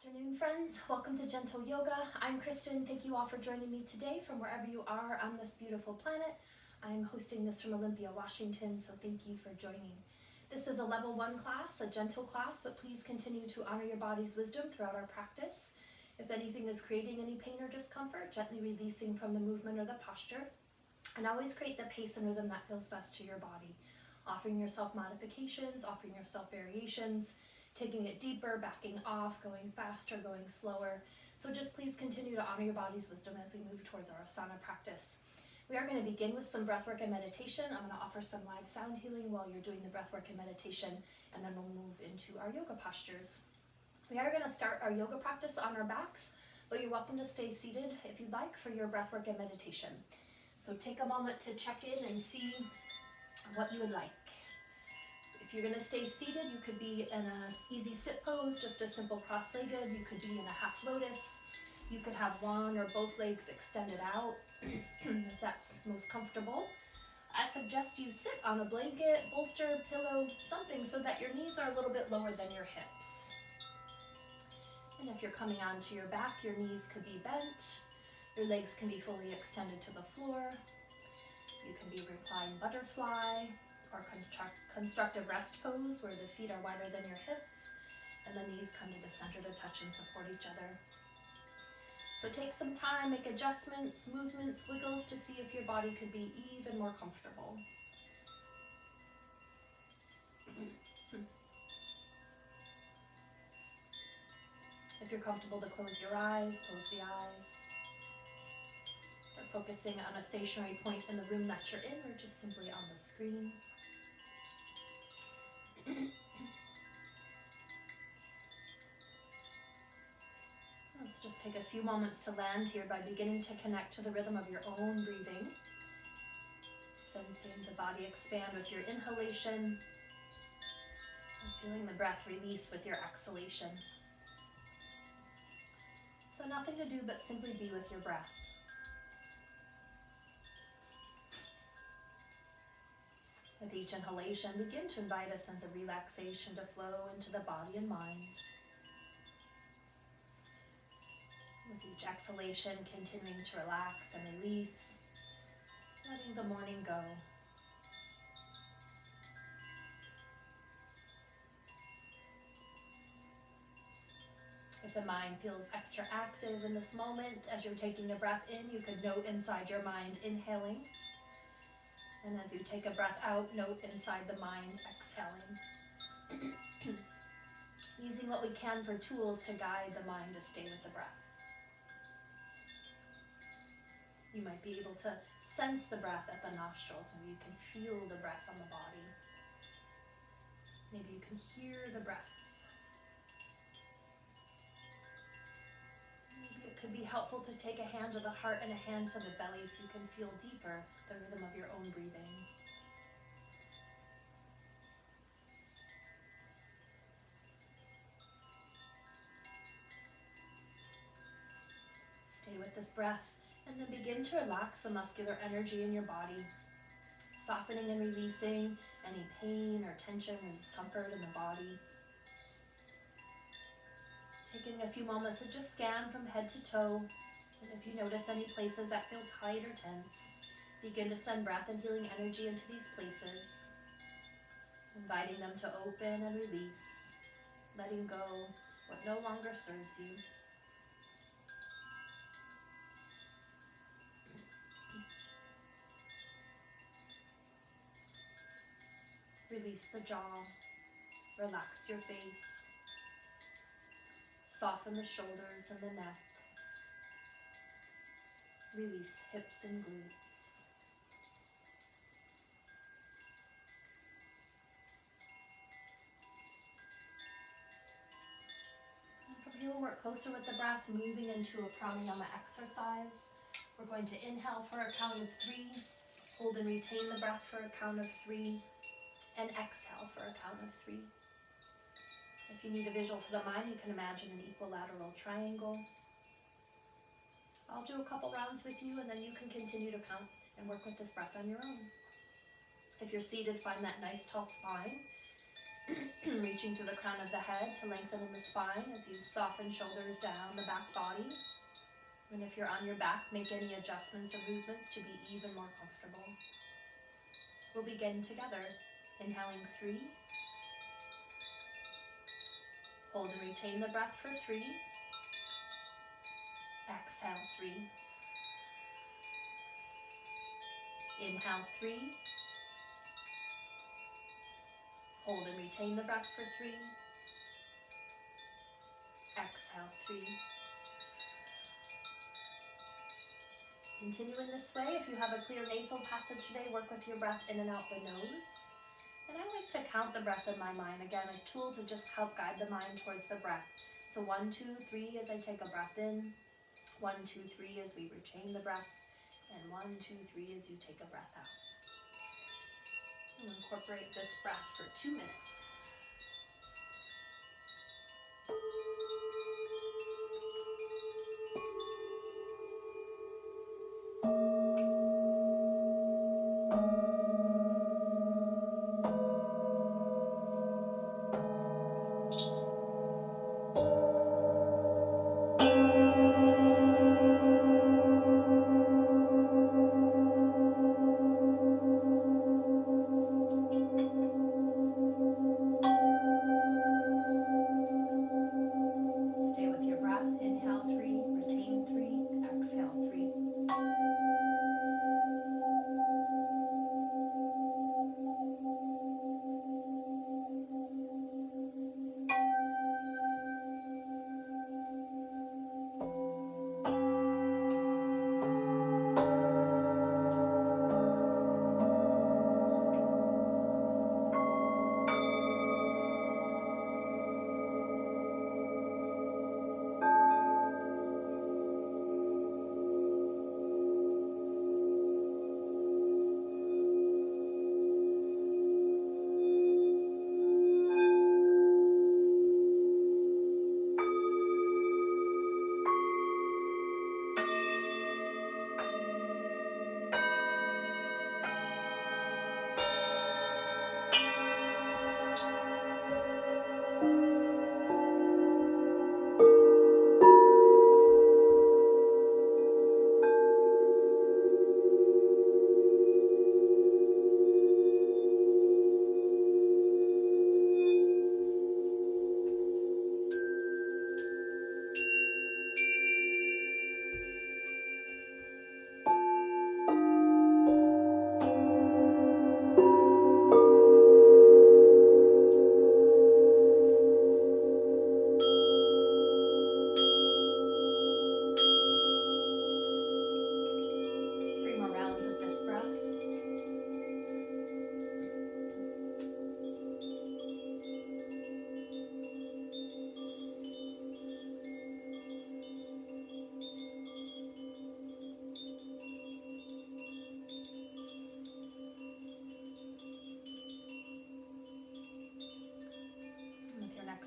Afternoon, friends. Welcome to Gentle Yoga. I'm Kristen. Thank you all for joining me today from wherever you are on this beautiful planet. I'm hosting this from Olympia, Washington, so thank you for joining. This is a level 1 class, a gentle class, but please continue to honor your body's wisdom throughout our practice. If anything is creating any pain or discomfort, gently releasing from the movement or the posture. And always create the pace and rhythm that feels best to your body. Offering yourself modifications, offering yourself variations, taking it deeper, backing off, going faster, going slower. So just please continue to honor your body's wisdom as we move towards our asana practice. We are going to begin with some breathwork and meditation. I'm going to offer some live sound healing while you're doing the breathwork and meditation, and then we'll move into our yoga postures. We are going to start our yoga practice on our backs, but you're welcome to stay seated if you'd like for your breathwork and meditation. So take a moment to check in and see what you would like. If you're going to stay seated, you could be in an easy sit pose, just a simple cross-legged. You could be in a half lotus. You could have one or both legs extended out, if that's most comfortable. I suggest you sit on a blanket, bolster, pillow, something so that your knees are a little bit lower than your hips. And if you're coming onto your back, your knees could be bent. Your legs can be fully extended to the floor. You can be reclined butterfly or constructive rest pose where the feet are wider than your hips and the knees come to the center to touch and support each other. So take some time, make adjustments, movements, wiggles to see if your body could be even more comfortable. If you're comfortable to close your eyes, close the eyes. Or focusing on a stationary point in the room that you're in or just simply on the screen. Let's just take a few moments to land here by beginning to connect to the rhythm of your own breathing. Sensing the body expand with your inhalation and feeling the breath release with your exhalation. So nothing to do but simply be with your breath. With each inhalation, begin to invite a sense of relaxation to flow into the body and mind. With each exhalation, continuing to relax and release, letting the morning go. If the mind feels extra active in this moment, as you're taking a breath in, you could note inside your mind inhaling. And as you take a breath out, note inside the mind exhaling. Using what we can for tools to guide the mind to stay with the breath. You might be able to sense the breath at the nostrils. Maybe you can feel the breath on the body. Maybe you can hear the breath. Maybe it could be helpful to take a hand to the heart and a hand to the belly so you can feel deeper the rhythm of your own breathing. Stay with this breath and then begin to relax the muscular energy in your body, softening and releasing any pain or tension or discomfort in the body. Taking a few moments to just scan from head to toe, and if you notice any places that feel tight or tense, begin to send breath and healing energy into these places, inviting them to open and release, letting go what no longer serves you. Release the jaw, relax your face, soften the shoulders and the neck, release hips and glutes. And from here we'll work closer with the breath, moving into a pranayama exercise. We're going to inhale for a count of 3, hold and retain the breath for a count of 3, and exhale for a count of 3. If you need a visual for the mind, you can imagine an equilateral triangle. I'll do a couple rounds with you and then you can continue to count and work with this breath on your own. If you're seated, find that nice tall spine. Reaching through the crown of the head to lengthen in the spine as you soften shoulders down the back body. And if you're on your back, make any adjustments or movements to be even more comfortable. We'll begin together, inhaling 3. Hold and retain the breath for 3. Exhale 3. Inhale 3. Hold and retain the breath for 3. Exhale 3. Continue in this way. If you have a clear nasal passage today, work with your breath in and out the nose. And I like to count the breath in my mind. Again, a tool to just help guide the mind towards the breath. So 1, 2, 3 as I take a breath in. 1, 2, 3 as we retain the breath. And 1, 2, 3 as you take a breath out. And incorporate this breath for 2 minutes. Stay with your breath. Inhale 3, retain 3, exhale 3.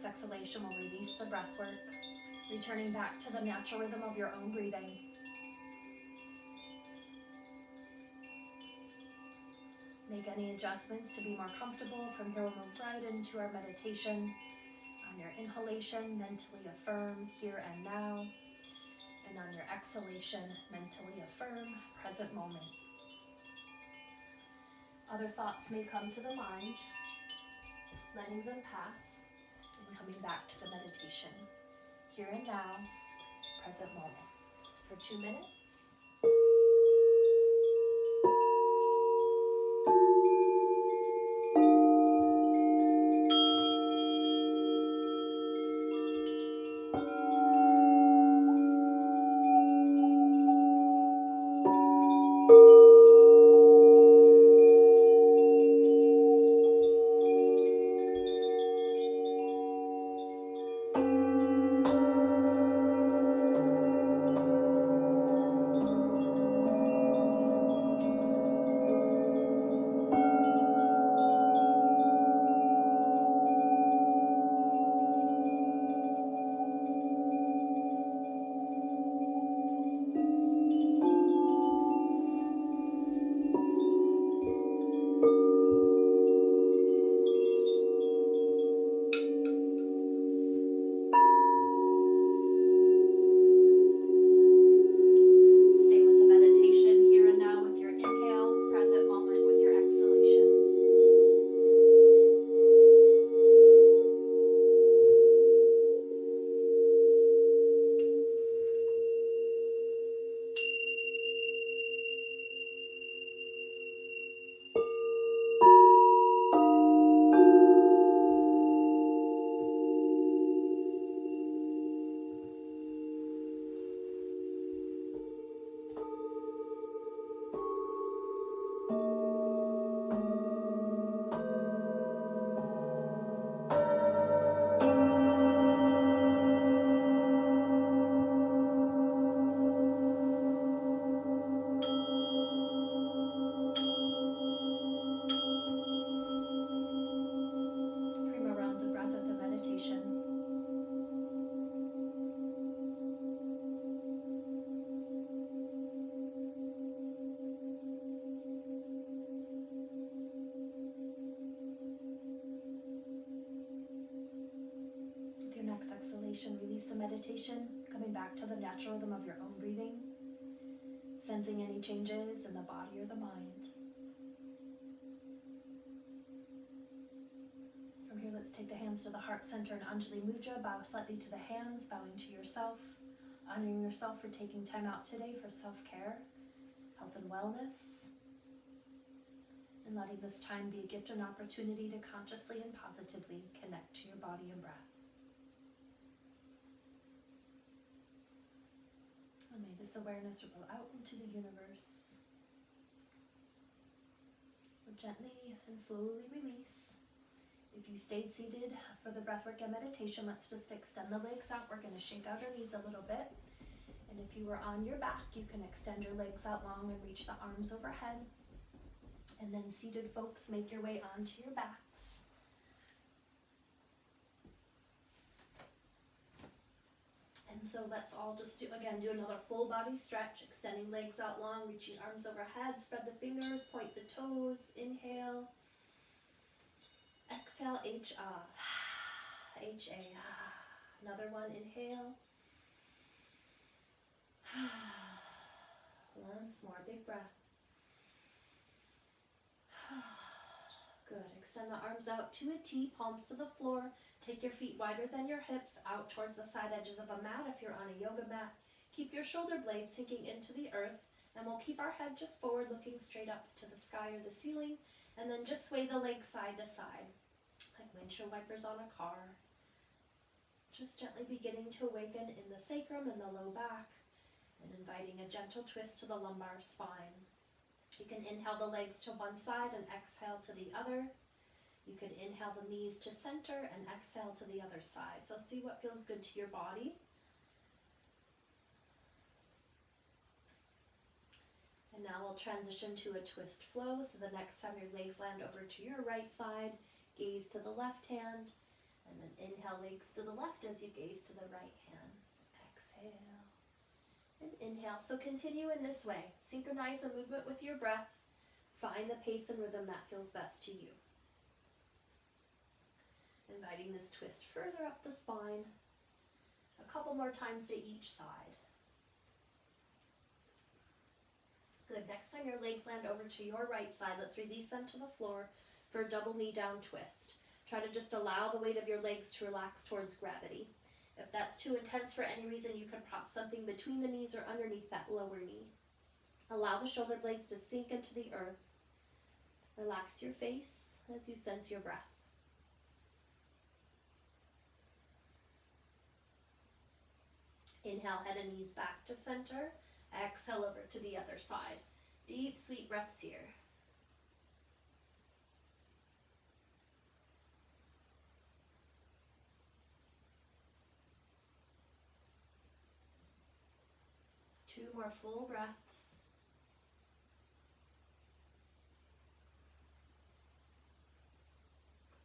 Exhalation will release the breath work, returning back to the natural rhythm of your own breathing. Make any adjustments to be more comfortable. From here we'll move right into our meditation. On your inhalation, mentally affirm here and now. And on your exhalation, mentally affirm present moment. Other thoughts may come to the mind, letting them pass. Coming back to the meditation, here and now, present moment, for 2 minutes. your next exhalation, release the meditation, coming back to the natural rhythm of your own breathing, sensing any changes in the body or the mind. From here, let's take the hands to the heart center and Anjali Mudra. Bow slightly to the hands, bowing to yourself, honoring yourself for taking time out today for self-care, health and wellness, and letting this time be a gift and opportunity to consciously and positively connect to your body and breath. And may this awareness ripple out into the universe. We'll gently and slowly release. If you stayed seated for the breathwork and meditation, let's just extend the legs out. We're going to shake out our knees a little bit. And if you were on your back, you can extend your legs out long and reach the arms overhead. And then seated folks, make your way onto your backs. And so let's all just do another full body stretch, extending legs out long, reaching arms overhead, spread the fingers, point the toes, inhale. Exhale, H-A. Another one, inhale. Once more, big breath. Good. Extend the arms out to a T, palms to the floor. Take your feet wider than your hips, out towards the side edges of a mat if you're on a yoga mat. Keep your shoulder blades sinking into the earth, and we'll keep our head just forward, looking straight up to the sky or the ceiling, and then just sway the legs side to side, like windshield wipers on a car. Just gently beginning to awaken in the sacrum and the low back, and inviting a gentle twist to the lumbar spine. You can inhale the legs to one side and exhale to the other. You could inhale the knees to center and exhale to the other side. So see what feels good to your body. And now we'll transition to a twist flow. So the next time your legs land over to your right side, gaze to the left hand, and then inhale legs to the left as you gaze to the right hand. Exhale. And inhale. So continue in this way. Synchronize the movement with your breath. Find the pace and rhythm that feels best to you. Inviting this twist further up the spine. A couple more times to each side. Good. Next time your legs land over to your right side, let's release them to the floor for a double knee down twist. Try to just allow the weight of your legs to relax towards gravity. If that's too intense for any reason, you can prop something between the knees or underneath that lower knee. Allow the shoulder blades to sink into the earth. Relax your face as you sense your breath. Inhale, head and knees back to center. Exhale over to the other side. Deep, sweet breaths here. Two more full breaths.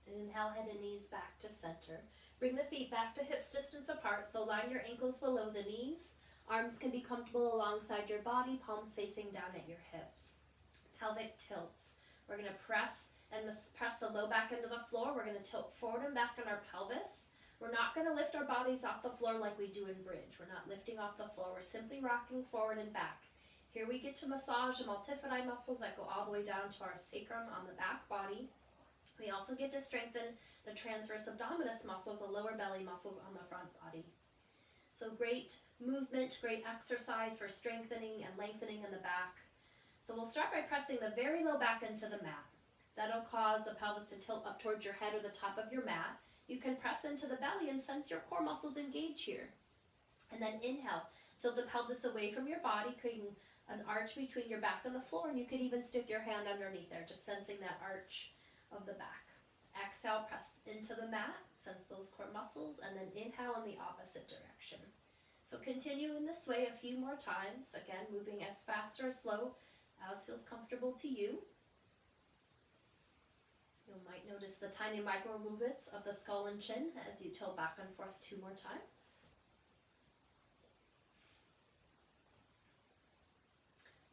Inhale, head and knees back to center. Bring the feet back to hips distance apart, so line your ankles below the knees. Arms can be comfortable alongside your body, palms facing down at your hips. Pelvic tilts. We're going to press the low back into the floor. We're going to tilt forward and back on our pelvis. We're not going to lift our bodies off the floor like we do in bridge. We're not lifting off the floor. We're simply rocking forward and back. Here we get to massage the multifidi muscles that go all the way down to our sacrum on the back body. We also get to strengthen the transverse abdominis muscles, the lower belly muscles on the front body. So great movement, great exercise for strengthening and lengthening in the back. So we'll start by pressing the very low back into the mat. That'll cause the pelvis to tilt up towards your head or the top of your mat. You can press into the belly and sense your core muscles engage here. And then inhale, tilt the pelvis away from your body, creating an arch between your back and the floor, and you could even stick your hand underneath there, just sensing that arch of the back. Exhale, press into the mat, sense those core muscles, and then inhale in the opposite direction. So continue in this way a few more times, again moving as fast or slow as feels comfortable to you. You might notice the tiny micro movements of the skull and chin as you tilt back and forth 2 more times.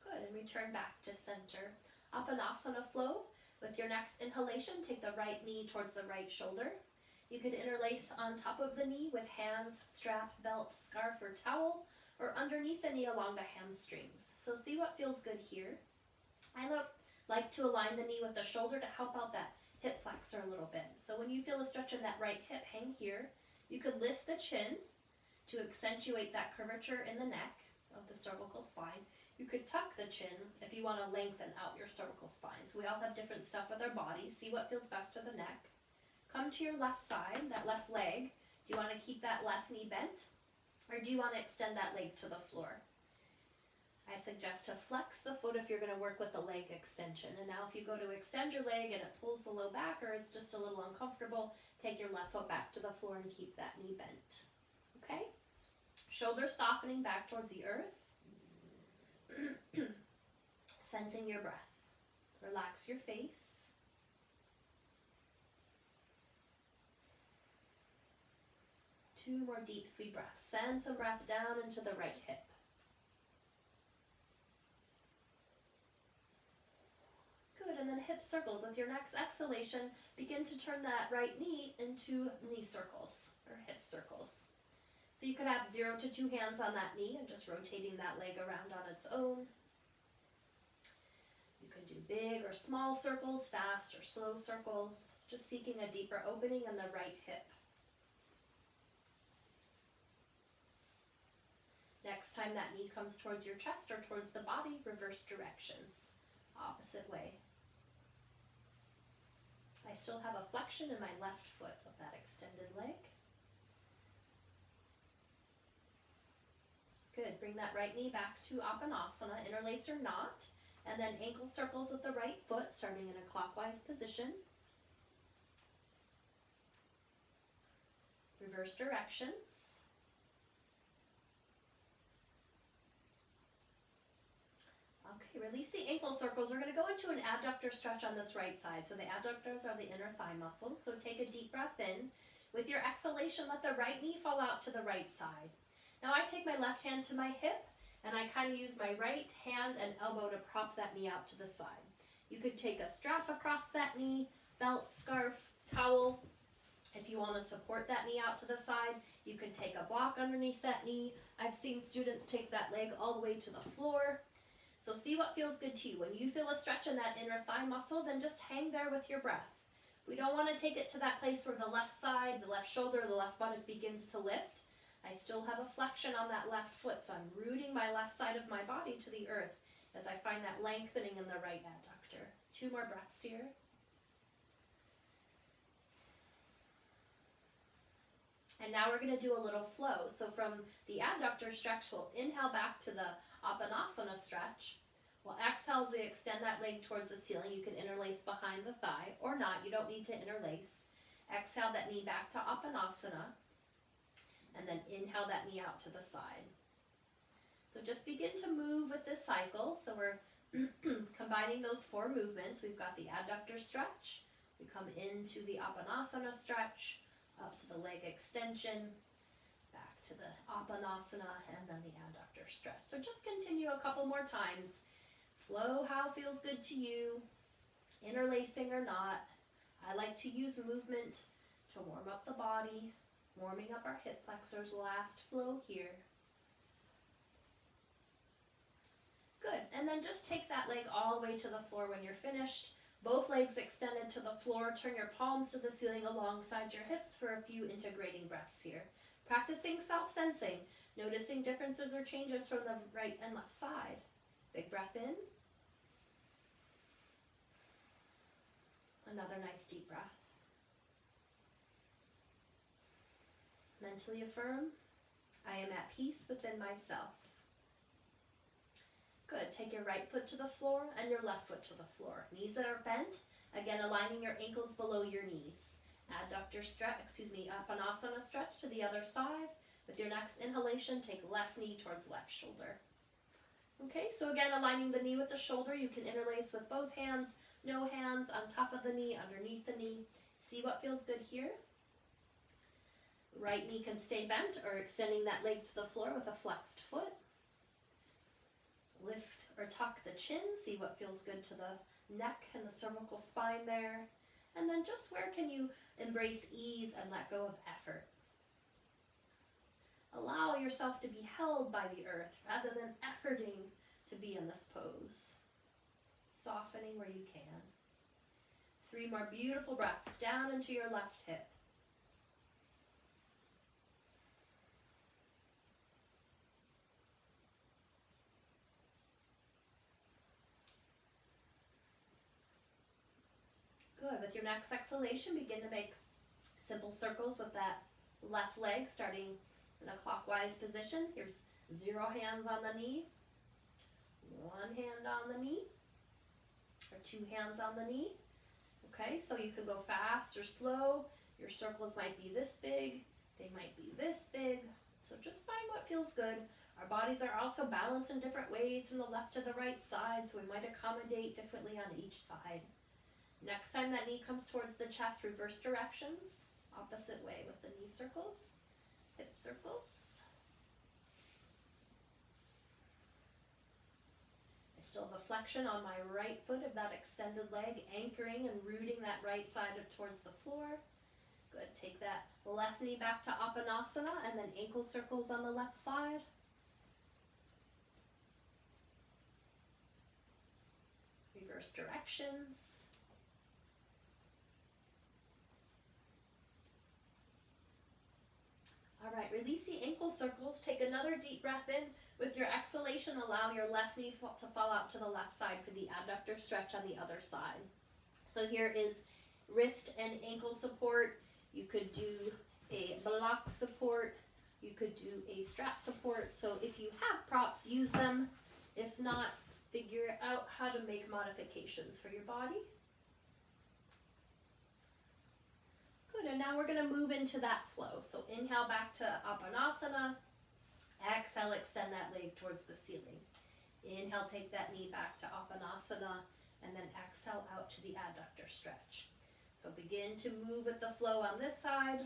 Good, and return back to center. Up an asana flow. With your next inhalation, take the right knee towards the right shoulder. You could interlace on top of the knee with hands, strap, belt, scarf, or towel, or underneath the knee along the hamstrings. So see what feels good here. I like to align the knee with the shoulder to help out that hip flexor a little bit. So when you feel a stretch in that right hip, hang here. You could lift the chin to accentuate that curvature in the neck of the cervical spine. You could tuck the chin if you want to lengthen out your cervical spine. So we all have different stuff with our bodies. See what feels best to the neck. Come to your left side, that left leg. Do you want to keep that left knee bent? Or do you want to extend that leg to the floor? I suggest to flex the foot if you're going to work with the leg extension. And now if you go to extend your leg and it pulls the low back or it's just a little uncomfortable, take your left foot back to the floor and keep that knee bent. Okay? Shoulders softening back towards the earth. Sensing your breath. Relax your face. Two more deep, sweet breaths. Send some breath down into the right hip. Good, and then hip circles. With your next exhalation, begin to turn that right knee into knee circles, or hip circles. So you could have 0 to 2 hands on that knee and just rotating that leg around on its own. You could do big or small circles, fast or slow circles, just seeking a deeper opening in the right hip. Next time that knee comes towards your chest or towards the body, reverse directions, opposite way. I still have a flexion in my left foot of that extended leg. Good, bring that right knee back to Appanasana, interlace or knot, and then ankle circles with the right foot, starting in a clockwise position. Reverse directions. Okay, release the ankle circles. We're going to go into an adductor stretch on this right side. So the adductors are the inner thigh muscles. So take a deep breath in. With your exhalation, let the right knee fall out to the right side. Now I take my left hand to my hip, and I kind of use my right hand and elbow to prop that knee out to the side. You could take a strap across that knee, belt, scarf, towel. If you want to support that knee out to the side, you could take a block underneath that knee. I've seen students take that leg all the way to the floor. So see what feels good to you. When you feel a stretch in that inner thigh muscle, then just hang there with your breath. We don't want to take it to that place where the left side, the left shoulder, the left buttock begins to lift. I still have a flexion on that left foot, so I'm rooting my left side of my body to the earth as I find that lengthening in the right adductor. 2 more breaths here. And now we're going to do a little flow. So from the adductor stretch, we'll inhale back to the Appanasana stretch. We'll exhale as we extend that leg towards the ceiling. You can interlace behind the thigh or not. You don't need to interlace. Exhale that knee back to Appanasana. And then inhale that knee out to the side. So just begin to move with this cycle. So we're combining those 4 movements. We've got the adductor stretch. We come into the Appanasana stretch, up to the leg extension, back to the Appanasana, and then the adductor stretch. So just continue a couple more times. Flow how feels good to you, interlacing or not. I like to use movement to warm up the body, warming up our hip flexors. Last flow here. Good, and then just take that leg all the way to the floor when you're finished. Both legs extended to the floor. Turn your palms to the ceiling alongside your hips for a few integrating breaths here. Practicing self-sensing, noticing differences or changes from the right and left side. Big breath in. Another nice deep breath. Mentally affirm, I am at peace within myself. Good, take your right foot to the floor and your left foot to the floor. Knees are bent, again aligning your ankles below your knees. Adductor stretch, Appanasana stretch to the other side. With your next inhalation, take left knee towards left shoulder. Okay, so again aligning the knee with the shoulder, you can interlace with both hands, no hands, on top of the knee, underneath the knee. See what feels good here. Right knee can stay bent or extending that leg to the floor with a flexed foot. Lift or tuck the chin, see what feels good to the neck and the cervical spine there. And then just where can you embrace ease and let go of effort? Allow yourself to be held by the earth rather than efforting to be in this pose. Softening where you can. 3 more beautiful breaths down into your left hip. Good. With your next exhalation, begin to make simple circles with that left leg, starting in a clockwise position. Here's 0 hands on the knee, 1 hand on the knee, or 2 hands on the knee. Okay, so you could go fast or slow. Your circles might be this big, they might be this big. So just find what feels good. Our bodies are also balanced in different ways from the left to the right side, so we might accommodate differently on each side. Next time that knee comes towards the chest, reverse directions, opposite way with the knee circles, hip circles. I still have a flexion on my right foot of that extended leg, anchoring and rooting that right side up towards the floor. Good. Take that left knee back to Appanasana and then ankle circles on the left side. Reverse directions. All right, release the ankle circles. Take another deep breath in. With your exhalation, allow your left knee to fall out to the left side for the adductor stretch on the other side. So here is wrist and ankle support. You could do a block support. You could do a strap support. So if you have props, use them. If not, figure out how to make modifications for your body. Good, and now we're going to move into that flow. So inhale back to Appanasana. Exhale, extend that leg towards the ceiling. Inhale, take that knee back to Appanasana, and then exhale out to the adductor stretch. So begin to move with the flow on this side.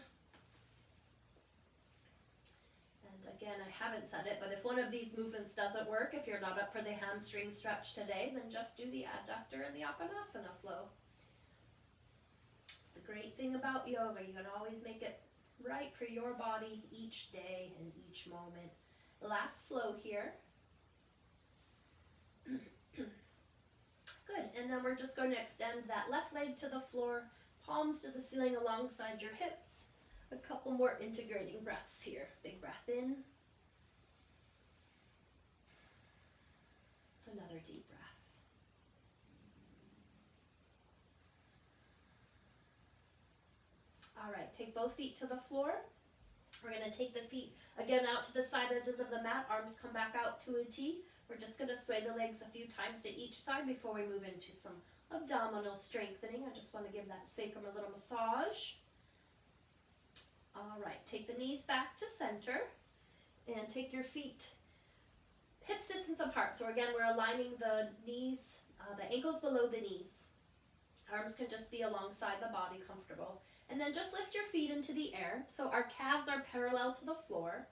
And again, I haven't said it, but if one of these movements doesn't work, if you're not up for the hamstring stretch today, then just do the adductor and the Appanasana flow. It's the great thing about yoga. You can always make it right for your body each day and each moment. Last flow here. Good, and then we're just going to extend that left leg to the floor, palms to the ceiling alongside your hips. A couple more integrating breaths here. Big breath in. Another deep breath. All right, take both feet to the floor. We're going to take the feet again out to the side edges of the mat. Arms come back out to a T. We're just going to sway the legs a few times to each side before we move into some abdominal strengthening. I just want to give that sacrum a little massage. All right, take the knees back to center and take your feet hips distance apart. So again, we're aligning the knees, the ankles below the knees. Arms can just be alongside the body, comfortable. And then just lift your feet into the air. So our calves are parallel to the floor.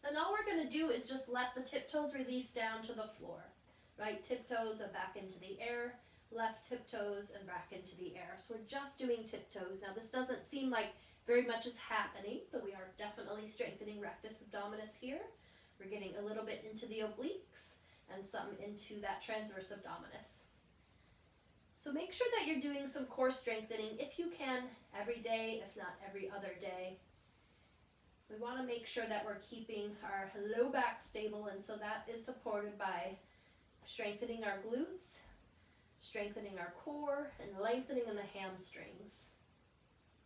And all we're going to do is just let the tiptoes release down to the floor. Right tiptoes and back into the air. Left tiptoes and back into the air. So we're just doing tiptoes. Now this doesn't seem like very much is happening, but we are definitely strengthening rectus abdominis here. We're getting a little bit into the obliques and some into that transverse abdominis. So make sure that you're doing some core strengthening if you can every day, if not every other day. We want to make sure that we're keeping our low back stable, and so that is supported by strengthening our glutes, strengthening our core, and lengthening in the hamstrings.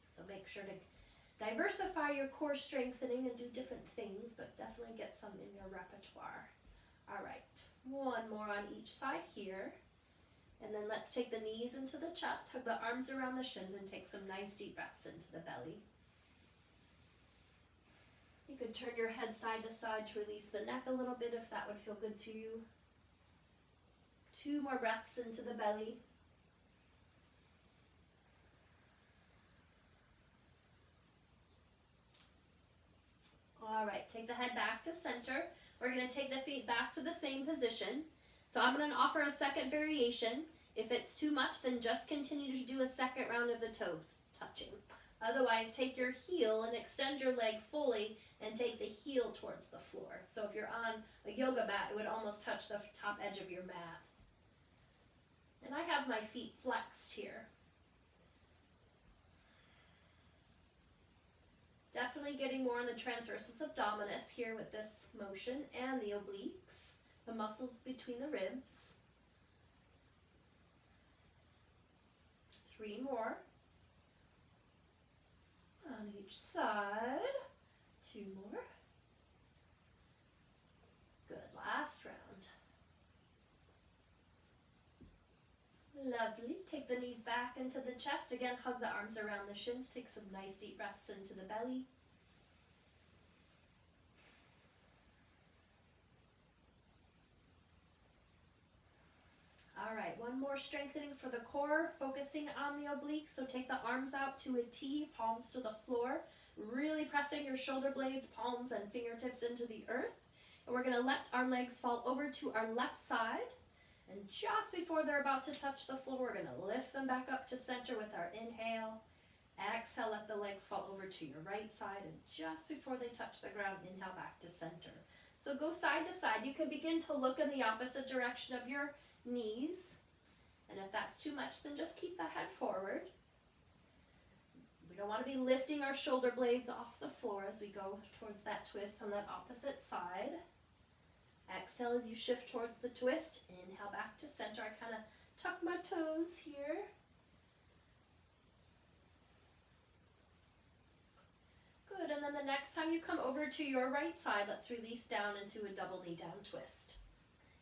So make sure to diversify your core strengthening and do different things, but definitely get some in your repertoire. All right, one more on each side here. And then let's take the knees into the chest, hug the arms around the shins, and take some nice deep breaths into the belly. You could turn your head side to side to release the neck a little bit if that would feel good to you. 2 more breaths into the belly. All right, take the head back to center. We're going to take the feet back to the same position. So I'm going to offer a second variation. If it's too much, then just continue to do a second round of the toes touching. Otherwise, take your heel and extend your leg fully and take the heel towards the floor. So if you're on a yoga mat, it would almost touch the top edge of your mat. And I have my feet flexed here. Definitely getting more in the transversus abdominis here with this motion and the obliques, the muscles between the ribs. 3 more. On each side. 2 more. Good, last round. Lovely. Take the knees back into the chest. Again, hug the arms around the shins. Take some nice deep breaths into the belly. All right, one more strengthening for the core, focusing on the obliques. So take the arms out to a T, palms to the floor, really pressing your shoulder blades, palms, and fingertips into the earth. And we're going to let our legs fall over to our left side. And just before they're about to touch the floor, we're going to lift them back up to center with our inhale. Exhale, let the legs fall over to your right side. And just before they touch the ground, inhale back to center. So go side to side. You can begin to look in the opposite direction of your knees, and if that's too much, then just keep the head forward. We don't want to be lifting our shoulder blades off the floor as we go towards that twist on that opposite side. Exhale as you shift towards the twist. Inhale back to center. I kind of tuck my toes here. Good, and then the next time you come over to your right side, let's release down into a double knee down twist.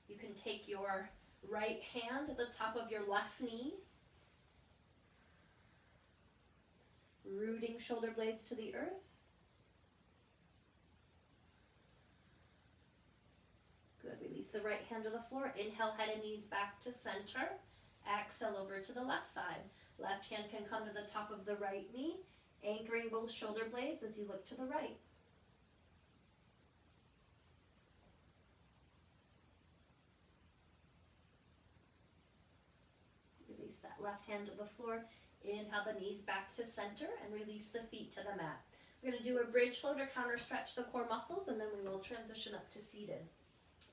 You can take your right hand to the top of your left knee, rooting shoulder blades to the earth. Good, release the right hand to the floor. Inhale, head and knees back to center. Exhale over to the left side. Left hand can come to the top of the right knee, anchoring both shoulder blades as you look to the right. Release that left hand to the floor. Inhale the knees back to center and release the feet to the mat. We're going to do a bridge flow to counter stretch the core muscles, and then we will transition up to seated.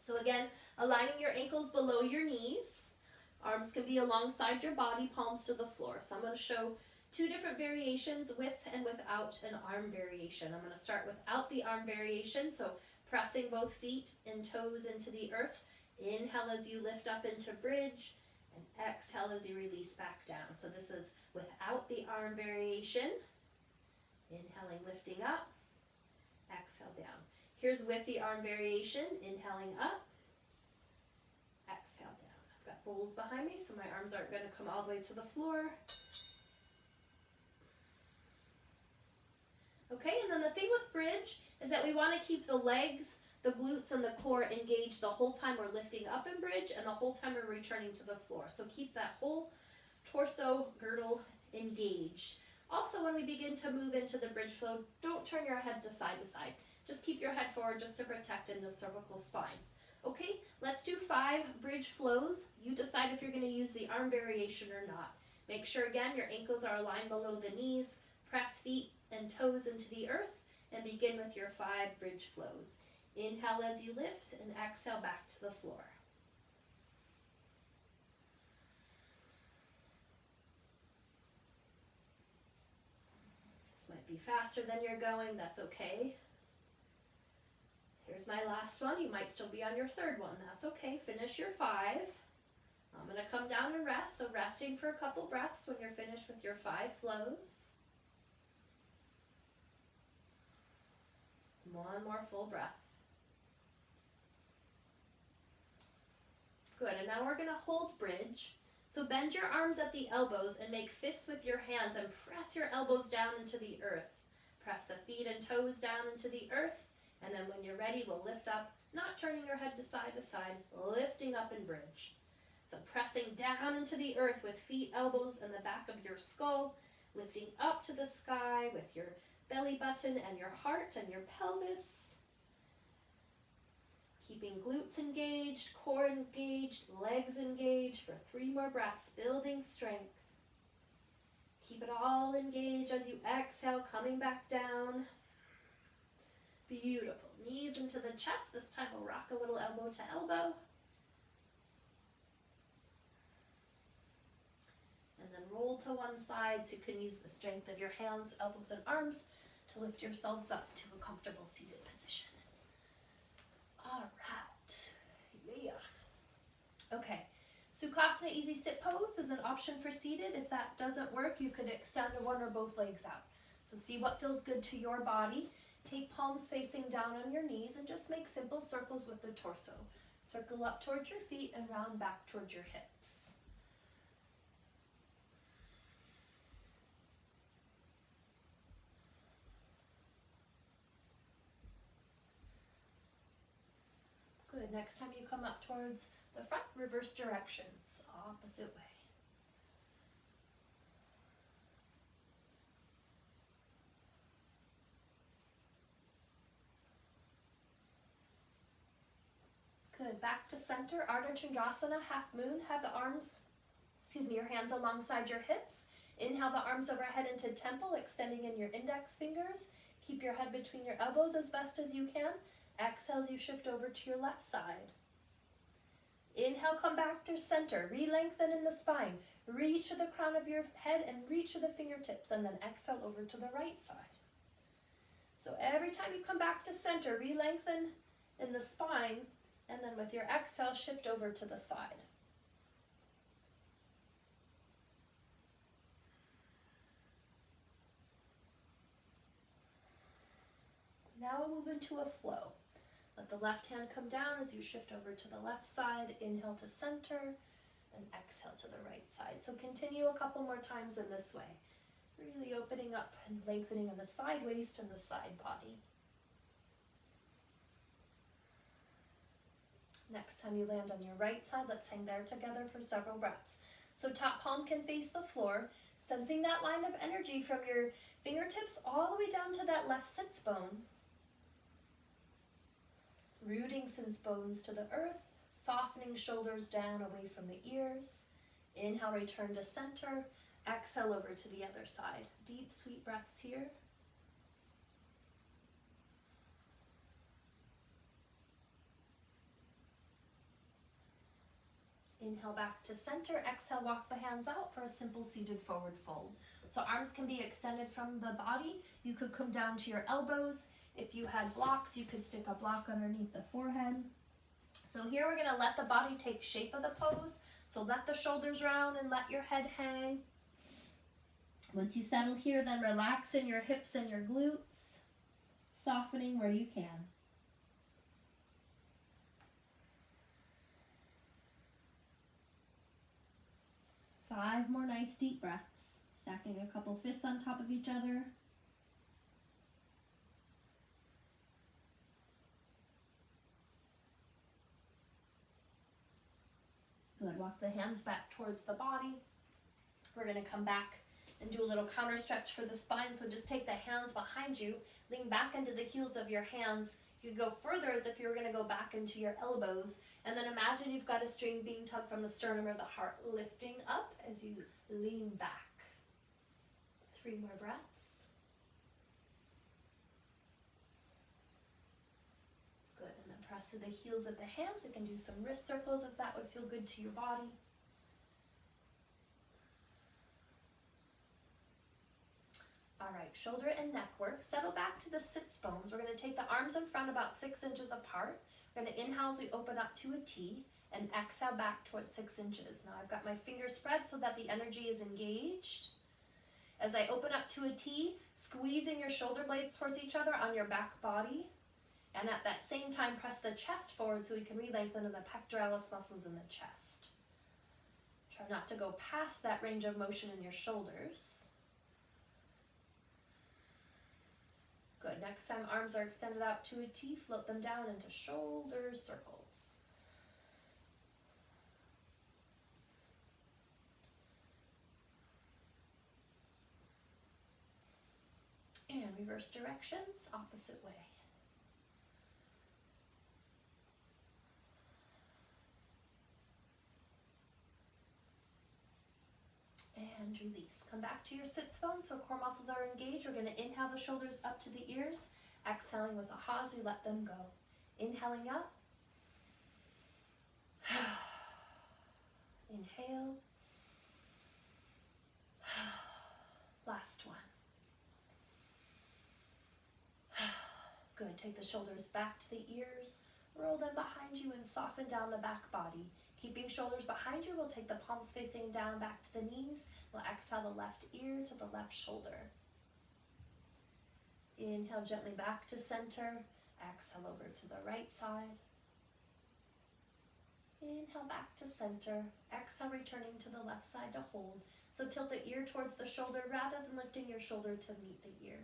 So again, aligning your ankles below your knees. Arms can be alongside your body, palms to the floor. So I'm going to show 2 different variations with and without an arm variation. I'm going to start without the arm variation, so pressing both feet and toes into the earth. Inhale as you lift up into bridge, and exhale as you release back down. So this is without the arm variation. Inhaling, lifting up, exhale down. Here's with the arm variation, inhaling up, exhale down. I've got bowls behind me, so my arms aren't going to come all the way to the floor. Okay, and then the thing with bridge is that we want to keep the legs, the glutes, and the core engaged the whole time we're lifting up in bridge and the whole time we're returning to the floor. So keep that whole torso girdle engaged. Also, when we begin to move into the bridge flow, don't turn your head to side. Just keep your head forward just to protect in the cervical spine. Okay, let's do 5 bridge flows. You decide if you're going to use the arm variation or not. Make sure, again, your ankles are aligned below the knees. Press feet and toes into the earth and begin with your 5 bridge flows. Inhale as you lift and exhale back to the floor. This might be faster than you're going, that's okay. Here's my last one. You might still be on your 3rd one. That's okay. Finish your 5. I'm going to come down and rest. So resting for a couple breaths when you're finished with your 5 flows. One more full breath. Good. And now we're going to hold bridge. So bend your arms at the elbows and make fists with your hands and press your elbows down into the earth. Press the feet and toes down into the earth. And then when you're ready, we'll lift up, not turning your head to side, lifting up in bridge. So pressing down into the earth with feet, elbows, and the back of your skull, lifting up to the sky with your belly button and your heart and your pelvis. Keeping glutes engaged, core engaged, legs engaged for 3 more breaths, building strength. Keep it all engaged as you exhale, coming back down. Beautiful. Knees into the chest. This time we'll rock a little elbow to elbow. And then roll to one side so you can use the strength of your hands, elbows, and arms to lift yourselves up to a comfortable seated position. All right. Yeah. Okay. Sukhasana easy sit pose is an option for seated. If that doesn't work, you could extend one or both legs out. So see what feels good to your body. Take palms facing down on your knees and just make simple circles with the torso. Circle up towards your feet and round back towards your hips. Good. Next time you come up towards the front, reverse directions, opposite way. Good. Back to center, Ardha Chandrasana, half moon. Have the arms, your hands alongside your hips. Inhale the arms overhead into temple, extending in your index fingers. Keep your head between your elbows as best as you can. Exhale as you shift over to your left side. Inhale, come back to center. Re-lengthen in the spine. Reach to the crown of your head and reach to the fingertips, and then exhale over to the right side. So every time you come back to center, re-lengthen in the spine, and then with your exhale, shift over to the side. Now we'll move into a flow. Let the left hand come down as you shift over to the left side. Inhale to center and exhale to the right side. So continue a couple more times in this way. Really opening up and lengthening in the side waist and the side body. Next time you land on your right side, let's hang there together for several breaths. So top palm can face the floor, sensing that line of energy from your fingertips all the way down to that left sits bone. Rooting sits bones to the earth, softening shoulders down away from the ears. Inhale, return to center. Exhale over to the other side. Deep, sweet breaths here. Inhale back to center. Exhale, walk the hands out for a simple seated forward fold. So arms can be extended from the body. You could come down to your elbows. If you had blocks, you could stick a block underneath the forehead. So here we're going to let the body take shape of the pose. So let the shoulders round and let your head hang. Once you settle here, then relax in your hips and your glutes, softening where you can. Five more nice deep breaths, stacking a couple fists on top of each other. Good. Walk the hands back towards the body. We're going to come back and do a little counter stretch for the spine. So just take the hands behind you, lean back into the heels of your hands. You could go further as if you were going to go back into your elbows. And then imagine you've got a string being tugged from the sternum or the heart, lifting up as you lean back. 3 more breaths. Good. And then press to the heels of the hands. You can do some wrist circles if that would feel good to your body. All right, shoulder and neck work. Settle back to the sits bones. We're going to take the arms in front about 6 inches apart. We're going to inhale as we open up to a T and exhale back towards 6 inches. Now I've got my fingers spread so that the energy is engaged. As I open up to a T, squeezing your shoulder blades towards each other on your back body. And at that same time, press the chest forward so we can re-lengthen the pectoralis muscles in the chest. Try not to go past that range of motion in your shoulders. Good. Next time arms are extended out to a T, float them down into shoulder circles. And reverse directions, opposite way. come back to your sits bones so core muscles are engaged. We're going to inhale the shoulders up to the ears, exhaling with a ha as we let them go. Inhaling up. Inhale. Last one. Good. Take the shoulders back to the ears. Roll them behind you and soften down the back body. Keeping shoulders behind you, we'll take the palms facing down back to the knees. We'll exhale the left ear to the left shoulder. Inhale gently back to center. Exhale over to the right side. Inhale back to center. Exhale, returning to the left side to hold. So tilt the ear towards the shoulder rather than lifting your shoulder to meet the ear.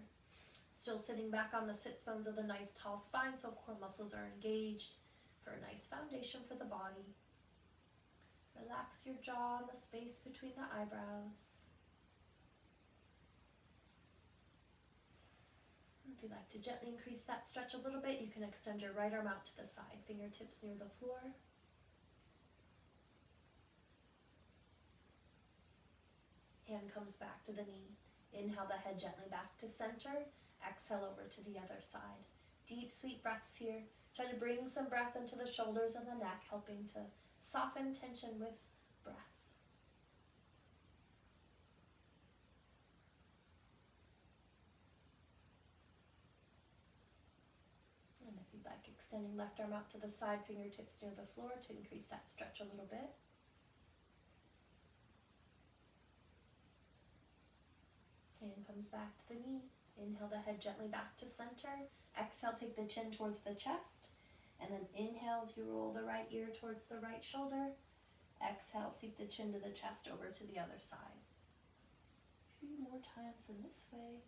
Still sitting back on the sits bones of the nice tall spine so core muscles are engaged for a nice foundation for the body. Relax your jaw and the space between the eyebrows. If you'd like to gently increase that stretch a little bit, you can extend your right arm out to the side, fingertips near the floor. Hand comes back to the knee. Inhale the head gently back to center. Exhale over to the other side. Deep, sweet breaths here. Try to bring some breath into the shoulders and the neck, helping to soften tension with breath. And if you'd like, extending left arm out to the side, fingertips near the floor to increase that stretch a little bit. Hand comes back to the knee. Inhale the head gently back to center. Exhale, take the chin towards the chest. And then inhale as you roll the right ear towards the right shoulder. Exhale, sweep the chin to the chest over to the other side. A few more times in this way.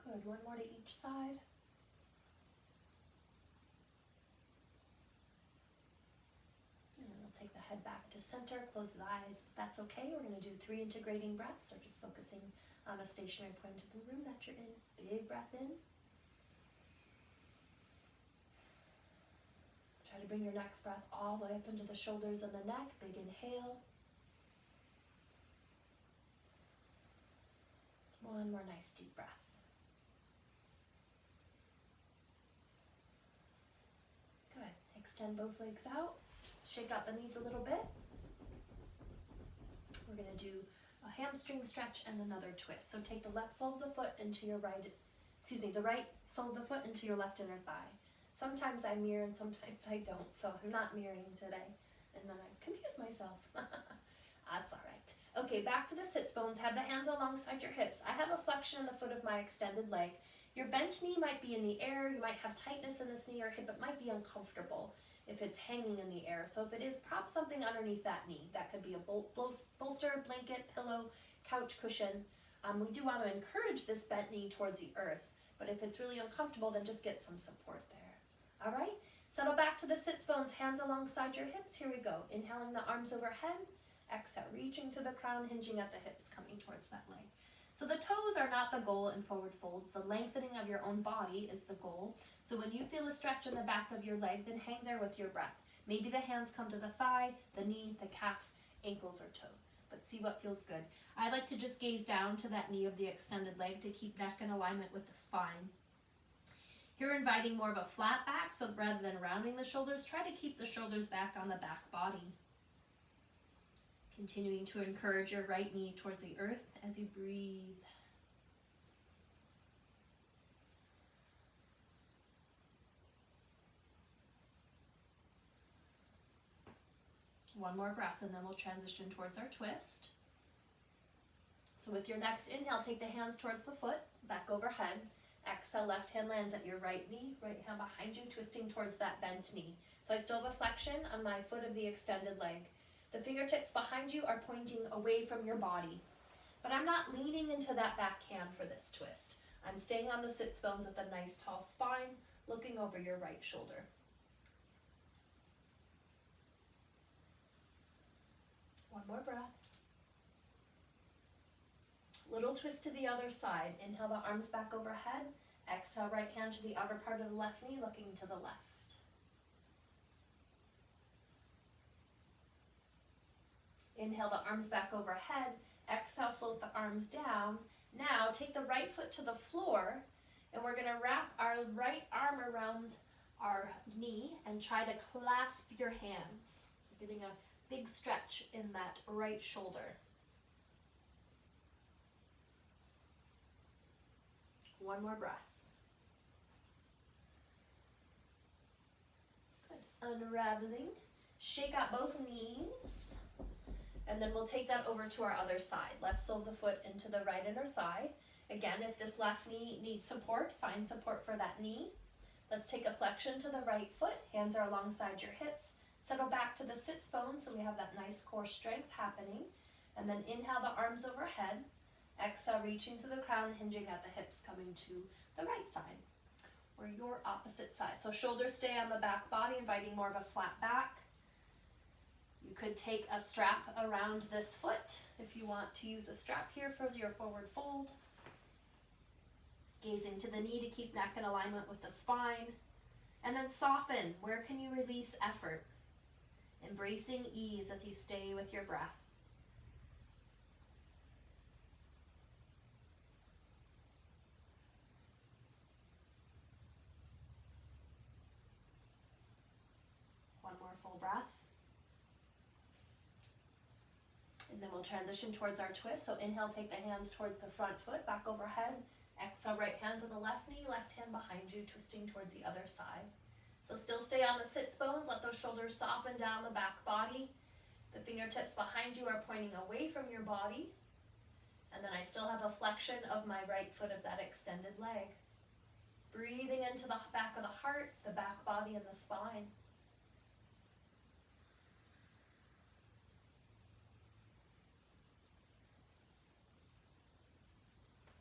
Good, one more to each side. Take the head back to center, close the eyes. If that's okay, we're going to do 3 integrating breaths, or just focusing on a stationary point of the room that you're in. Big breath in. Try to bring your next breath all the way up into the shoulders and the neck. Big inhale. One more nice deep breath. Good. Extend both legs out. Shake out the knees a little bit. We're going to do a hamstring stretch and another twist. So take the left sole of the foot into your the right sole of the foot into your left inner thigh. Sometimes I mirror and sometimes I don't, so I'm not mirroring today. And then I confuse myself. That's all right. Okay, back to the sits bones. Have the hands alongside your hips. I have a flexion in the foot of my extended leg. Your bent knee might be in the air. You might have tightness in this knee or hip. It might be uncomfortable if it's hanging in the air. So if it is, prop something underneath that knee. That could be a bolster, blanket, pillow, couch cushion. We do want to encourage this bent knee towards the earth, but if it's really uncomfortable, then just get some support there. All right, settle back to the sits bones, hands alongside your hips. Here we go. Inhaling the arms overhead. Exhale, reaching through the crown, hinging at the hips, coming towards that leg. So the toes are not the goal in forward folds. The lengthening of your own body is the goal. So when you feel a stretch in the back of your leg, then hang there with your breath. Maybe the hands come to the thigh, the knee, the calf, ankles, or toes. But see what feels good. I like to just gaze down to that knee of the extended leg to keep neck in alignment with the spine. Here, inviting more of a flat back, so rather than rounding the shoulders, try to keep the shoulders back on the back body. Continuing to encourage your right knee towards the earth as you breathe. One more breath and then we'll transition towards our twist. So with your next inhale, take the hands towards the foot, back overhead. Exhale, left hand lands at your right knee, right hand behind you, twisting towards that bent knee. So I still have a flexion on my foot of the extended leg. The fingertips behind you are pointing away from your body. But I'm not leaning into that back hand for this twist. I'm staying on the sits bones with a nice tall spine, looking over your right shoulder. One more breath. Little twist to the other side. Inhale the arms back overhead. Exhale, right hand to the outer part of the left knee, looking to the left. Inhale the arms back overhead. Exhale, float the arms down. Now take the right foot to the floor, and we're gonna wrap our right arm around our knee and try to clasp your hands. So getting a big stretch in that right shoulder. One more breath. Good. Unraveling. Shake out both knees. And then we'll take that over to our other side. Left sole of the foot into the right inner thigh. Again, if this left knee needs support, find support for that knee. Let's take a flexion to the right foot. Hands are alongside your hips. Settle back to the sits bones so we have that nice core strength happening. And then inhale the arms overhead. Exhale, reaching through the crown, hinging at the hips, coming to the right side or your opposite side. So shoulders stay on the back body, inviting more of a flat back. You could take a strap around this foot if you want to use a strap here for your forward fold. Gazing to the knee to keep neck in alignment with the spine. And then soften. Where can you release effort? Embracing ease as you stay with your breath. One more full breath. And then we'll transition towards our twist. So inhale, take the hands towards the front foot, back overhead. Exhale, right hand to the left knee, left hand behind you, twisting towards the other side. So still stay on the sits bones. Let those shoulders soften down the back body. The fingertips behind you are pointing away from your body. And then I still have a flexion of my right foot of that extended leg. Breathing into the back of the heart, the back body, and the spine.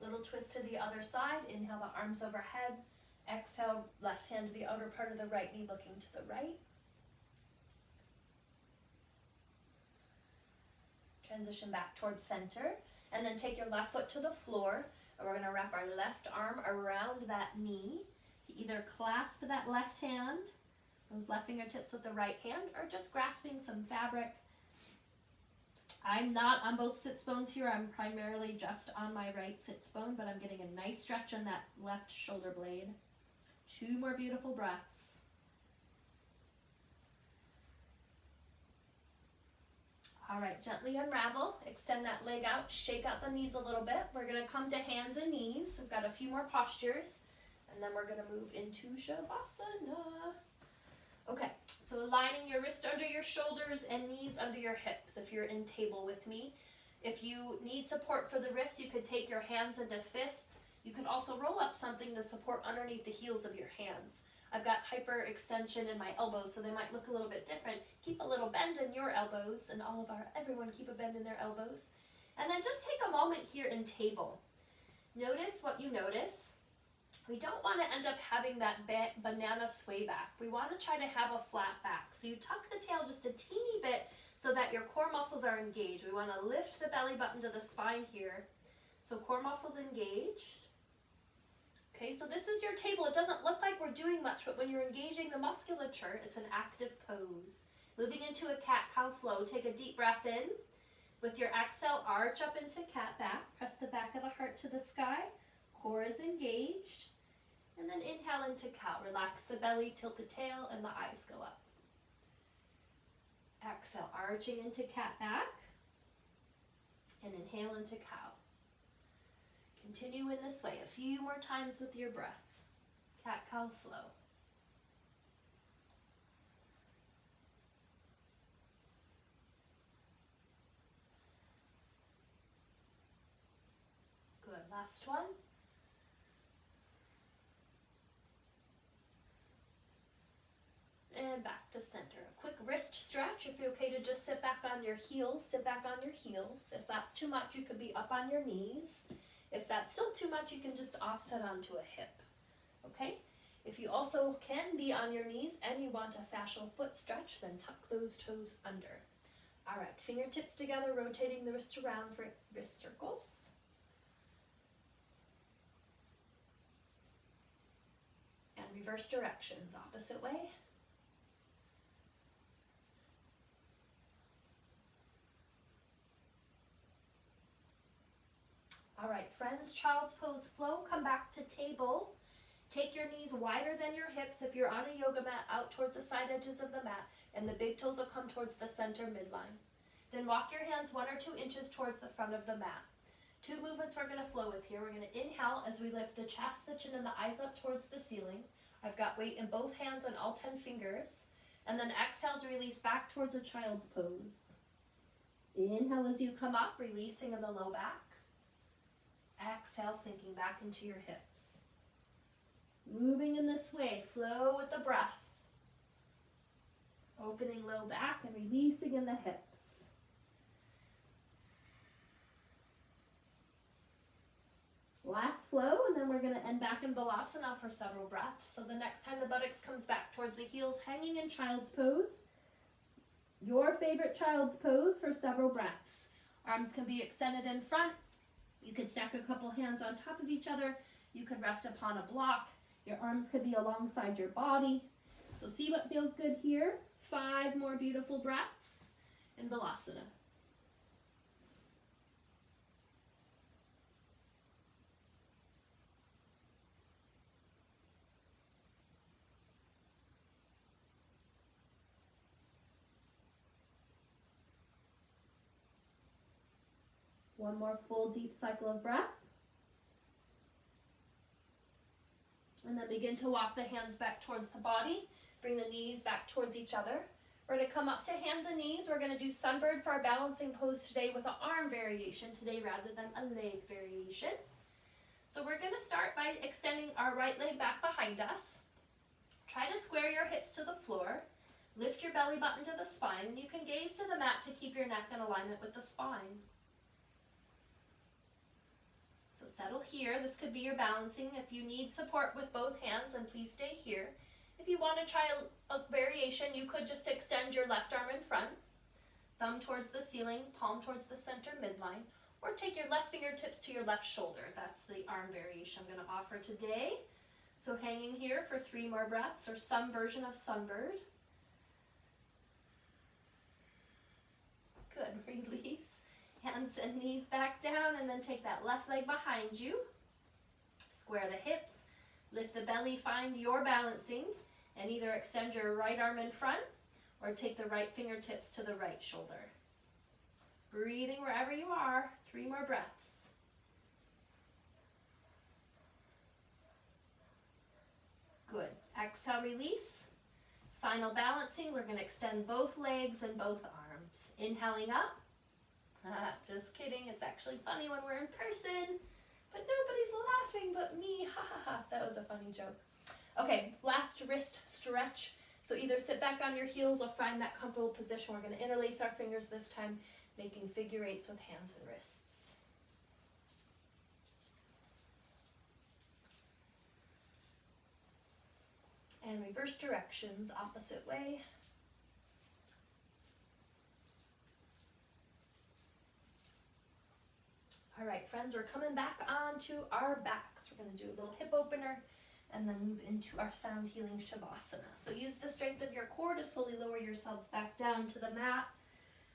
Little twist to the other side. Inhale the arms overhead. Exhale, left hand to the outer part of the right knee, looking to the right. Transition back towards center. And then take your left foot to the floor. And we're going to wrap our left arm around that knee. Either clasp that left hand, those left fingertips with the right hand, or just grasping some fabric. I'm not on both sits bones here. I'm primarily just on my right sits bone, but I'm getting a nice stretch on that left shoulder blade. 2 more beautiful breaths. All right, gently unravel. Extend that leg out. Shake out the knees a little bit. We're going to come to hands and knees. We've got a few more postures, and then we're going to move into Shavasana. Okay, so aligning your wrist under your shoulders and knees under your hips if you're in table with me. If you need support for the wrists, you could take your hands into fists. You could also roll up something to support underneath the heels of your hands. I've got hyperextension in my elbows, so they might look a little bit different. Keep a little bend in your elbows, and everyone keep a bend in their elbows. And then just take a moment here in table. Notice what you notice. We don't want to end up having that banana sway back. We want to try to have a flat back. So you tuck the tail just a teeny bit so that your core muscles are engaged. We want to lift the belly button to the spine here. So core muscles engaged. Okay, so this is your table. It doesn't look like we're doing much, but when you're engaging the musculature, it's an active pose. Moving into a cat-cow flow. Take a deep breath in. With your exhale, arch up into cat back. Press the back of the heart to the sky. Core is engaged. And then inhale into cow. Relax the belly, tilt the tail, and the eyes go up. Exhale, arching into cat back. And inhale into cow. Continue in this way a few more times with your breath. Cat-cow flow. Good, last one. And back to center. A quick wrist stretch. If you're okay to just sit back on your heels, sit back on your heels. If that's too much, you could be up on your knees. If that's still too much, you can just offset onto a hip. Okay? If you also can be on your knees and you want a fascial foot stretch, then tuck those toes under. All right, fingertips together, rotating the wrists around for wrist circles. reverse directions, opposite way. All right, friends, child's pose flow. Come back to table. Take your knees wider than your hips if you're on a yoga mat, out towards the side edges of the mat, and the big toes will come towards the center midline. Then walk your hands 1 or 2 inches towards the front of the mat. 2 movements we're going to flow with here. We're going to inhale as we lift the chest, the chin, and the eyes up towards the ceiling. I've got weight in both hands and all 10 fingers. And then exhale as release back towards a child's pose. Inhale as you come up, releasing in the low back. Exhale, sinking back into your hips. Moving in this way, flow with the breath. Opening low back and releasing in the hips. Last flow, and then we're going to end back in Balasana for several breaths. So the next time the buttocks comes back towards the heels, hanging in child's pose. Your favorite child's pose for several breaths. Arms can be extended in front. You could stack a couple hands on top of each other. You could rest upon a block. Your arms could be alongside your body. So see what feels good here. 5 more beautiful breaths in Balasana. One more full deep cycle of breath. And then begin to walk the hands back towards the body. Bring the knees back towards each other. We're going to come up to hands and knees. We're going to do sunbird for our balancing pose today with an arm variation today rather than a leg variation. So we're going to start by extending our right leg back behind us. Try to square your hips to the floor. Lift your belly button to the spine. You can gaze to the mat to keep your neck in alignment with the spine. So settle here. This could be your balancing. If you need support with both hands, then please stay here. If you want to try a variation, you could just extend your left arm in front, thumb towards the ceiling, palm towards the center midline, or take your left fingertips to your left shoulder. That's the arm variation I'm going to offer today. So hanging here for 3 more breaths, or some version of sunbird. Good. Release. Hands and knees back down, and then take that left leg behind you. Square the hips, lift the belly, find your balancing, and either extend your right arm in front or take the right fingertips to the right shoulder. Breathing wherever you are. 3 more breaths. Good. Exhale, release. Final balancing. We're going to extend both legs and both arms. Inhaling up. Just kidding, it's actually funny when we're in person, but nobody's laughing but me, ha ha ha, that was a funny joke. Okay, last wrist stretch, so either sit back on your heels or find that comfortable position. We're going to interlace our fingers this time, making figure 8s with hands and wrists. And reverse directions, opposite way. All right, friends, we're coming back onto our backs. We're going to do a little hip opener and then move into our sound healing Shavasana. So use the strength of your core to slowly lower yourselves back down to the mat.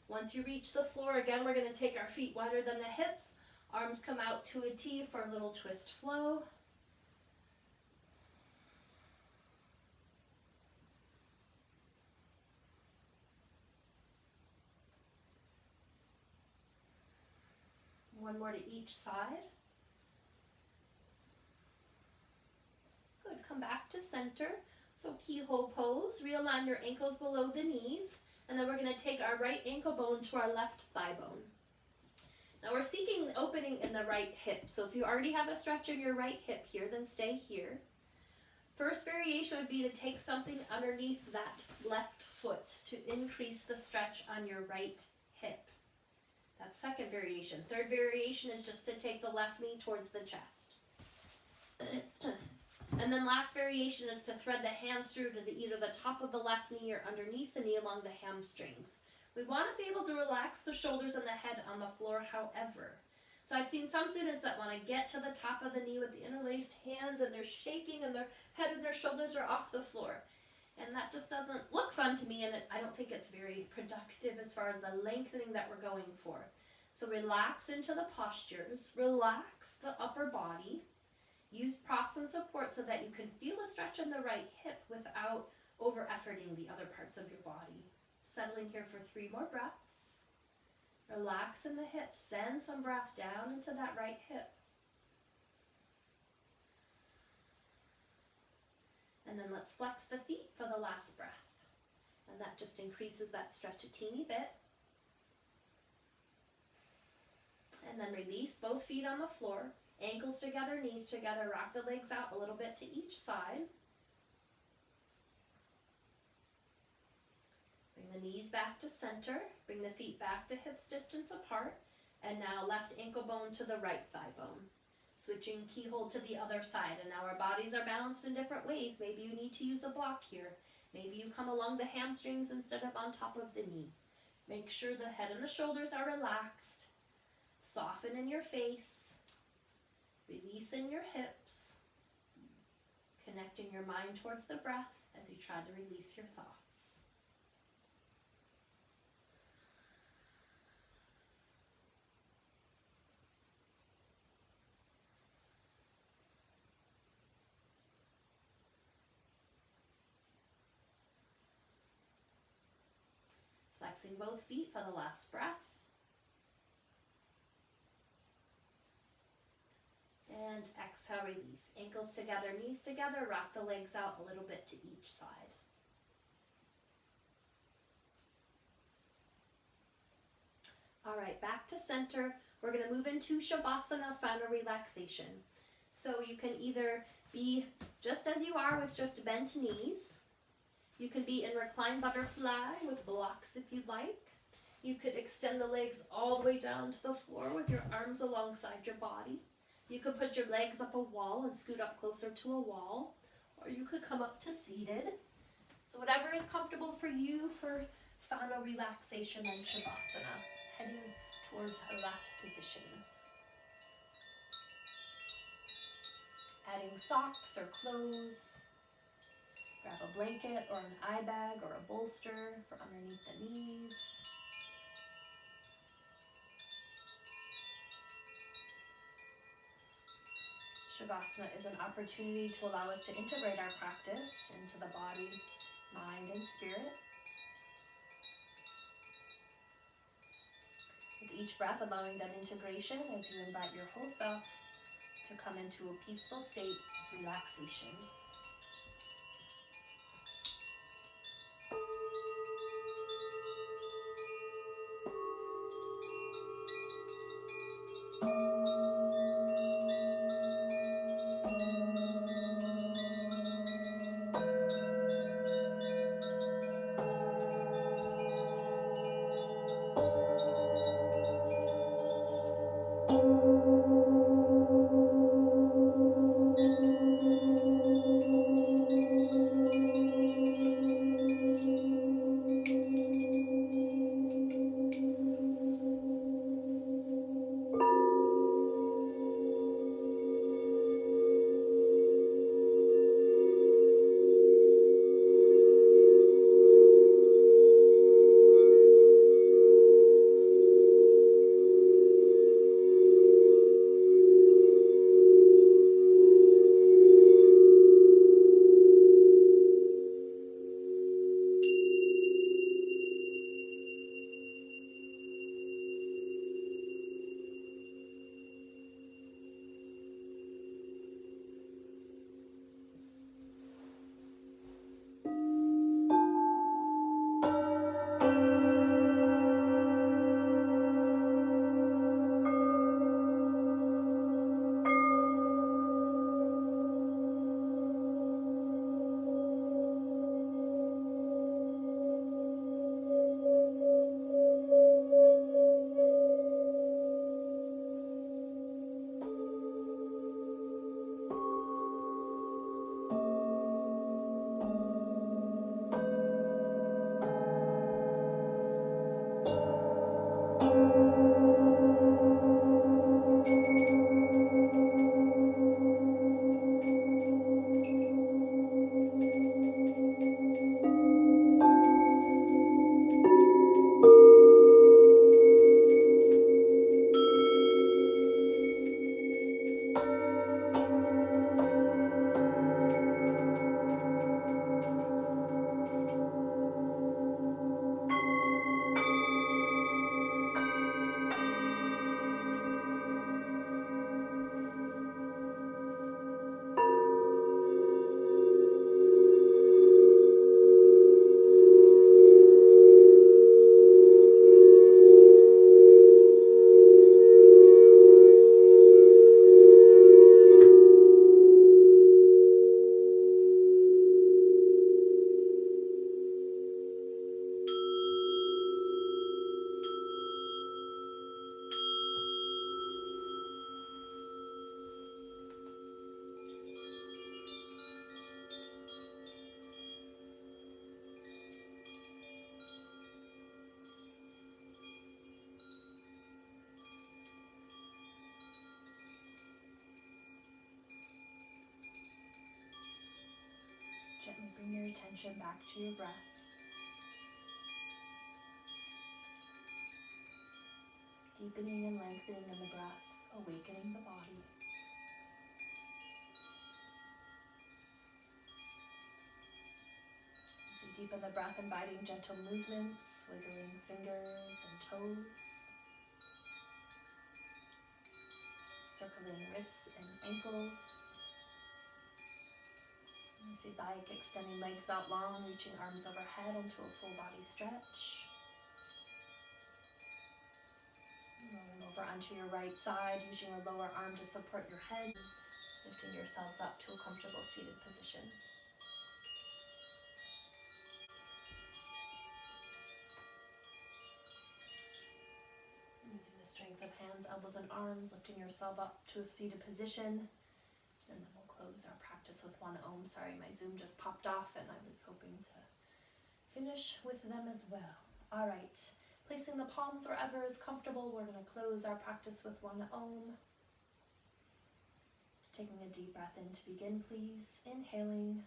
Once you reach the floor, again, we're going to take our feet wider than the hips. Arms come out to a T for a little twist flow. One more to each side. Good, come back to center. So keyhole pose, realign your ankles below the knees, and then we're going to take our right ankle bone to our left thigh bone. Now we're seeking opening in the right hip. So if you already have a stretch in your right hip here, then stay here. First variation would be to take something underneath that left foot to increase the stretch on your right hip. That's second variation. Third variation is just to take the left knee towards the chest. And then last variation is to thread the hands through to either the top of the left knee or underneath the knee along the hamstrings. We want to be able to relax the shoulders and the head on the floor, however. So I've seen some students that want to get to the top of the knee with the interlaced hands and they're shaking and their head and their shoulders are off the floor. And that just doesn't look fun to me, and I don't think it's very productive as far as the lengthening that we're going for. So relax into the postures, relax the upper body, use props and support so that you can feel a stretch in the right hip without over-efforting the other parts of your body. Settling here for 3 more breaths. Relax in the hips, send some breath down into that right hip. And then let's flex the feet for the last breath. And that just increases that stretch a teeny bit. And then release both feet on the floor, ankles together, knees together, rock the legs out a little bit to each side. Bring the knees back to center, bring the feet back to hips distance apart, and now left ankle bone to the right thigh bone. Switching keyhole to the other side, and now our bodies are balanced in different ways. Maybe you need to use a block here. Maybe you come along the hamstrings instead of on top of the knee. Make sure the head and the shoulders are relaxed. Soften in your face. Release in your hips. Connecting your mind towards the breath as you try to release your thoughts. Flexing both feet for the last breath. And exhale, release. Ankles together, knees together, rock the legs out a little bit to each side. All right, back to center. We're going to move into Shavasana, final relaxation. So you can either be just as you are with just bent knees. You could be in reclined butterfly with blocks if you'd like. You could extend the legs all the way down to the floor with your arms alongside your body. You could put your legs up a wall and scoot up closer to a wall, or you could come up to seated. So whatever is comfortable for you for final relaxation and Shavasana, heading towards that position. Adding socks or clothes. Grab a blanket or an eye bag or a bolster for underneath the knees. Shavasana is an opportunity to allow us to integrate our practice into the body, mind, and spirit. With each breath, allowing that integration as you invite your whole self to come into a peaceful state of relaxation. your attention back to your breath. Deepening and lengthening in the breath, awakening the body. As you deepen the breath, inviting gentle movements, wiggling fingers and toes, circling wrists and ankles. And if you'd like, extending legs out long, reaching arms overhead into a full body stretch. Rolling over onto your right side, using your lower arm to support your head, lifting yourselves up to a comfortable seated position. Using the strength of hands, elbows, and arms, lifting yourself up to a seated position. And then we'll close our practice with one Om. Sorry, my Zoom just popped off and I was hoping to finish with them as well. All right. Placing the palms wherever is comfortable, we're going to close our practice with one Om. Taking a deep breath in to begin, please. Inhaling.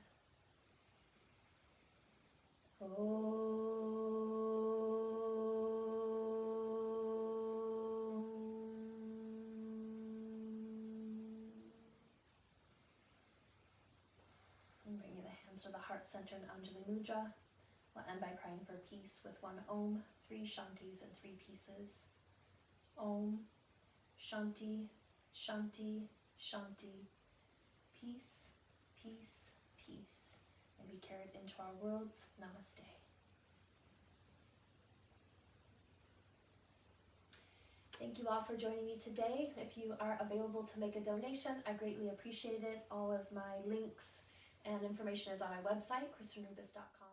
And bringing the hands to the heart center in Anjali Mudra. We'll end by praying for peace with one Om, 3 Shantis and 3 pieces. Om, Shanti, Shanti, Shanti. Peace, peace, peace. And be carried into our worlds. Namaste. Thank you all for joining me today. If you are available to make a donation, I greatly appreciate it. All of my links and information is on my website, KristenRubis.com.